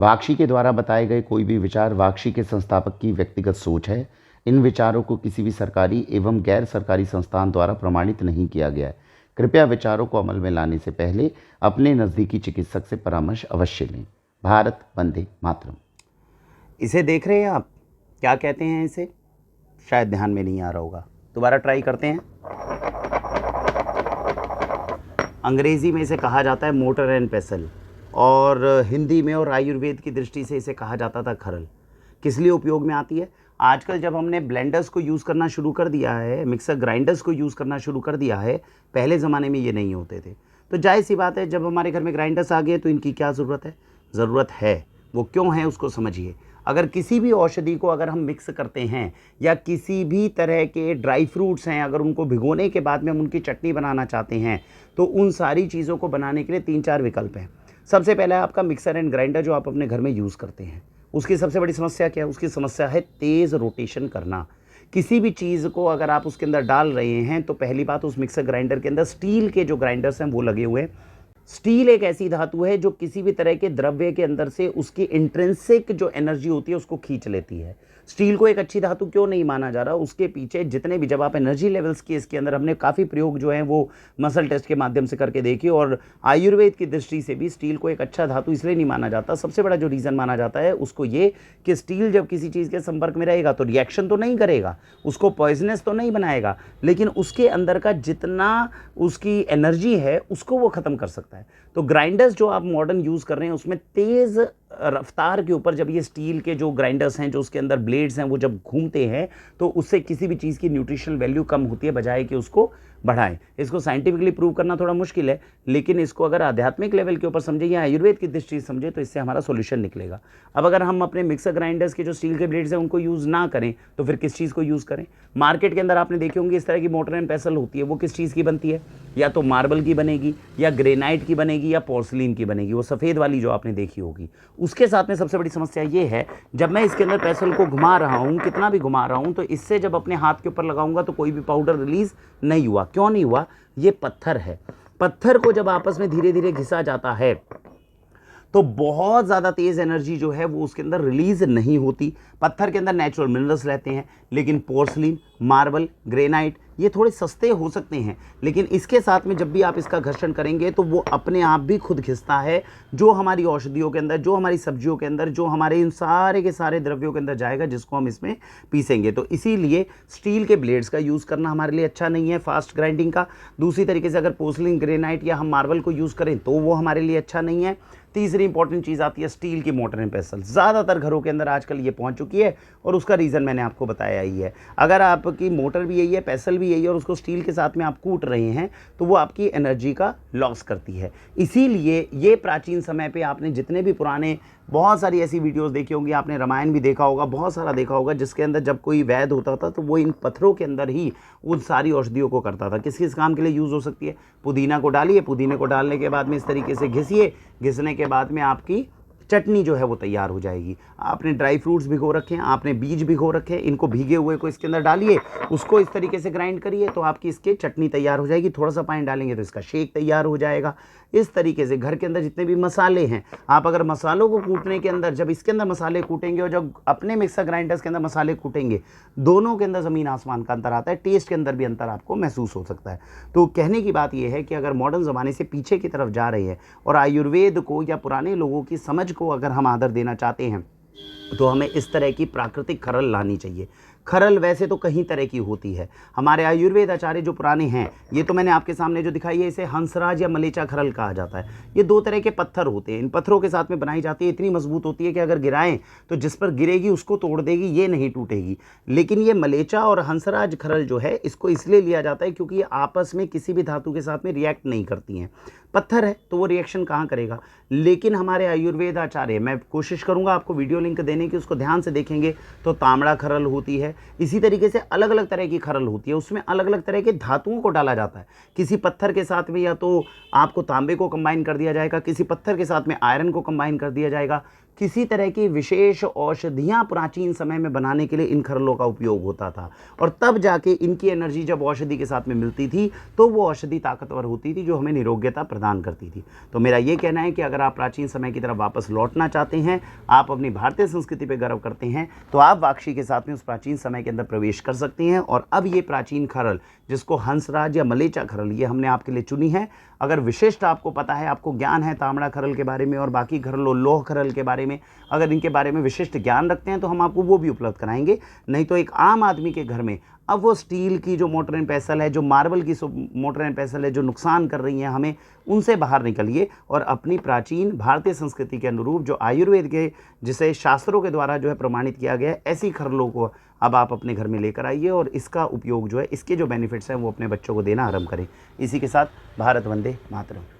वाक्षी के द्वारा बताए गए कोई भी विचार वाक्षी के संस्थापक की व्यक्तिगत सोच है। इन विचारों को किसी भी सरकारी एवं गैर सरकारी संस्थान द्वारा प्रमाणित नहीं किया गया है। कृपया विचारों को अमल में लाने से पहले अपने नज़दीकी चिकित्सक से परामर्श अवश्य लें। भारत वंदे मातरम। इसे देख रहे हैं आप, क्या कहते हैं इसे? शायद ध्यान में नहीं आ रहा होगा, दोबारा ट्राई करते हैं। अंग्रेजी में इसे कहा जाता है मोटर एंड पेसल, और हिंदी में और आयुर्वेद की दृष्टि से इसे कहा जाता था खरल। किस लिए उपयोग में आती है? आजकल जब हमने ब्लेंडर्स को यूज़ करना शुरू कर दिया है, मिक्सर ग्राइंडर्स को यूज़ करना शुरू कर दिया है, पहले ज़माने में ये नहीं होते थे। तो जाहिर सी बात है, जब हमारे घर में ग्राइंडर्स आ गए तो इनकी क्या ज़रूरत है? ज़रूरत है। वो क्यों है उसको समझिए। अगर किसी भी औषधि को अगर हम मिक्स करते हैं, या किसी भी तरह के ड्राई फ्रूट्स हैं, अगर उनको भिगोने के बाद में हम उनकी चटनी बनाना चाहते हैं, तो उन सारी चीज़ों को बनाने के लिए 3-4 विकल्प हैं। सबसे पहला है आपका मिक्सर एंड ग्राइंडर, जो आप अपने घर में यूज़ करते हैं। उसकी सबसे बड़ी समस्या क्या है? उसकी समस्या है तेज़ रोटेशन करना। किसी भी चीज़ को अगर आप उसके अंदर डाल रहे हैं, तो पहली बात, उस मिक्सर ग्राइंडर के अंदर स्टील के जो ग्राइंडर्स हैं वो लगे हुए हैं। स्टील एक ऐसी धातु है जो किसी भी तरह के द्रव्य के अंदर से उसकी इंट्रिंसिक जो एनर्जी होती है उसको खींच लेती है। स्टील को एक अच्छी धातु क्यों नहीं माना जा रहा? उसके पीछे जितने भी, जब आप एनर्जी लेवल्स की इसके अंदर, हमने काफ़ी प्रयोग जो हैं वो मसल टेस्ट के माध्यम से करके देखिए, और आयुर्वेद की दृष्टि से भी स्टील को एक अच्छा धातु इसलिए नहीं माना जाता। सबसे बड़ा जो रीज़न माना जाता है उसको ये कि स्टील जब किसी चीज़ के संपर्क में रहेगा तो रिएक्शन तो नहीं करेगा, उसको पॉइजनस तो नहीं बनाएगा, लेकिन उसके अंदर का जितना उसकी एनर्जी है उसको वो ख़त्म कर सकता है। तो ग्राइंडर्स जो आप मॉडर्न यूज़ कर रहे हैं, उसमें तेज़ रफ्तार के ऊपर जब ये स्टील के जो ग्राइंडर्स हैं, जो उसके अंदर ब्लेड्स हैं, वो जब घूमते हैं, तो उससे किसी भी चीज़ की न्यूट्रिशनल वैल्यू कम होती है, बजाय कि उसको बढ़ाएं। इसको साइंटिफिकली प्रूव करना थोड़ा मुश्किल है, लेकिन इसको अगर आध्यात्मिक लेवल के ऊपर समझे या आयुर्वेद की दृष्टि से समझे, तो इससे हमारा सोल्यूशन निकलेगा। अब अगर हम अपने मिक्सर ग्राइंडर्स के जो स्टील के ब्लेड्स हैं उनको यूज़ ना करें, तो फिर किस चीज़ को यूज़ करें? मार्केट के अंदर आपने देखे होंगे इस तरह की मोटर एंड पेसल होती है, वो किस चीज़ की बनती है? या तो मार्बल की बनेगी, या ग्रेनाइट की बनेगी, या पोर्सलिन की बनेगी, वो सफ़ेद वाली जो आपने देखी होगी। उसके साथ में सबसे बड़ी समस्या ये है, जब मैं इसके अंदर पेसल को घुमा रहा हूँ, कितना भी घुमा रहा हूँ, तो इससे जब अपने हाथ के ऊपर लगाऊंगा तो कोई भी पाउडर रिलीज़ नहीं हुआ। क्यों नहीं हुआ? ये पत्थर है। पत्थर को जब आपस में धीरे धीरे घिसा जाता है, तो बहुत ज़्यादा तेज़ एनर्जी जो है वो उसके अंदर रिलीज़ नहीं होती। पत्थर के अंदर नेचुरल मिनरल्स रहते हैं, लेकिन पोर्सलिन, मार्बल, ग्रेनाइट ये थोड़े सस्ते हो सकते हैं, लेकिन इसके साथ में जब भी आप इसका घर्षण करेंगे तो वो अपने आप भी खुद घिसता है, जो हमारी औषधियों के अंदर, जो हमारी सब्जियों के अंदर, जो हमारे इन सारे के सारे द्रव्यों के अंदर जाएगा, जिसको हम इसमें पीसेंगे। तो इसीलिए स्टील के ब्लेड्स का यूज़ करना हमारे लिए अच्छा नहीं है फास्ट ग्राइंडिंग का। दूसरी तरीके से अगर पोर्सलिन, ग्रेनाइट या हम मार्बल को यूज़ करें तो वो हमारे लिए अच्छा नहीं है। तीसरी इंपॉर्टेंट चीज़ आती है स्टील की मोटर एंड पेसल। ज़्यादातर घरों के अंदर आजकल ये पहुंच चुकी है, और उसका रीज़न मैंने आपको बताया ही है। अगर आपकी मोटर भी यही है, पेसल भी यही है, और उसको स्टील के साथ में आप कूट रहे हैं, तो वो आपकी एनर्जी का लॉस करती है। इसीलिए ये प्राचीन समय पे आपने जितने भी पुराने, बहुत सारी ऐसी वीडियोस देखी होंगी, आपने रामायण भी देखा होगा, बहुत सारा देखा होगा, जिसके अंदर जब कोई वैद्य होता था तो वो इन पत्थरों के अंदर ही उन सारी औषधियों को करता था। किस किस काम के लिए यूज़ हो सकती है? पुदीना को डालिए, पुदीने को डालने के बाद में इस तरीके से घिसिए, घिसने के बाद में आपकी चटनी जो है वो तैयार हो जाएगी। आपने ड्राई फ्रूट्स भिगो रखे हैं, आपने बीज भिगो रखे हैं, इनको भीगे हुए को इसके अंदर डालिए, उसको इस तरीके से ग्राइंड करिए, तो आपकी इसकी चटनी तैयार हो जाएगी। थोड़ा सा पानी डालेंगे तो इसका शेक तैयार हो जाएगा। इस तरीके से घर के अंदर जितने भी मसाले हैं, आप अगर मसालों को कूटने के अंदर, जब इसके अंदर मसाले कूटेंगे और जब अपने मिक्सर ग्राइंडर्स के अंदर मसाले कूटेंगे, दोनों के अंदर ज़मीन आसमान का अंतर आता है। टेस्ट के अंदर भी अंतर आपको महसूस हो सकता है। तो कहने की बात यह है कि अगर मॉडर्न ज़माने से पीछे की तरफ जा रहे हैं और आयुर्वेद को या पुराने लोगों की समझ को अगर हम आदर देना चाहते हैं, तो हमें इस तरह की प्राकृतिक खरल लानी चाहिए। खरल वैसे तो कई तरह की होती है। हमारे आयुर्वेद आचार्य जो पुराने हैं, ये तो मैंने आपके सामने जो दिखाई है, इसे हंसराज या मलेचा खरल कहा जाता है। ये 2 तरह के पत्थर होते हैं, इन पत्थरों के साथ में बनाई जाती है। इतनी मजबूत होती है कि अगर गिराएं तो जिस पर गिरेगी उसको तोड़ देगी, ये नहीं टूटेगी। लेकिन ये मलेचा और हंसराज खरल जो है, इसको इसलिए लिया जाता है क्योंकि ये आपस में किसी भी धातु के साथ में रिएक्ट नहीं करती हैं। पत्थर है तो वो रिएक्शन कहाँ करेगा? लेकिन हमारे आयुर्वेद आचार्य, मैं कोशिश करूंगा आपको वीडियो लिंक देने की, उसको ध्यान से देखेंगे तो तांबड़ा खरल होती है। इसी तरीके से अलग अलग तरह की खरल होती है, उसमें अलग अलग तरह के धातुओं को डाला जाता है। किसी पत्थर के साथ में या तो आपको तांबे को कंबाइन कर दिया जाएगा, किसी पत्थर के साथ में आयरन को कंबाइन कर दिया जाएगा, किसी तरह की विशेष औषधियाँ प्राचीन समय में बनाने के लिए इन खरलों का उपयोग होता था, और तब जाके इनकी एनर्जी जब औषधि के साथ में मिलती थी तो वो औषधि ताकतवर होती थी, जो हमें निरोग्यता प्रदान करती थी। तो मेरा ये कहना है कि अगर आप प्राचीन समय की तरफ वापस लौटना चाहते हैं, आप अपनी भारतीय संस्कृति पर गर्व करते हैं, तो आप वाक्षी के साथ में उस प्राचीन समय के अंदर प्रवेश कर सकते हैं। और अब ये प्राचीन खरल, जिसको हंसराज या मलेचा खरल, ये हमने आपके लिए चुनी है। अगर विशिष्ट आपको पता है, आपको ज्ञान है तांबड़ा खरल के बारे में और बाकी खरलों लोह खरल के बारे में, अगर इनके बारे में विशिष्ट ज्ञान रखते हैं तो हम आपको वो भी उपलब्ध कराएंगे। नहीं तो एक आम आदमी के घर में अब वो स्टील की जो मोटर एंड पेसल है, जो मार्बल की मोटर एंड पेसल है, जो नुकसान कर रही हैं हमें, उनसे बाहर निकलिए और अपनी प्राचीन भारतीय संस्कृति के अनुरूप, जो आयुर्वेद के, जिसे शास्त्रों के द्वारा जो है प्रमाणित किया गया है, ऐसी खरलों को अब आप अपने घर में लेकर आइए और इसका उपयोग जो है, इसके जो बेनिफिट्स हैं वो अपने बच्चों को देना आरंभ करें। इसी के साथ भारत वंदे मातरम।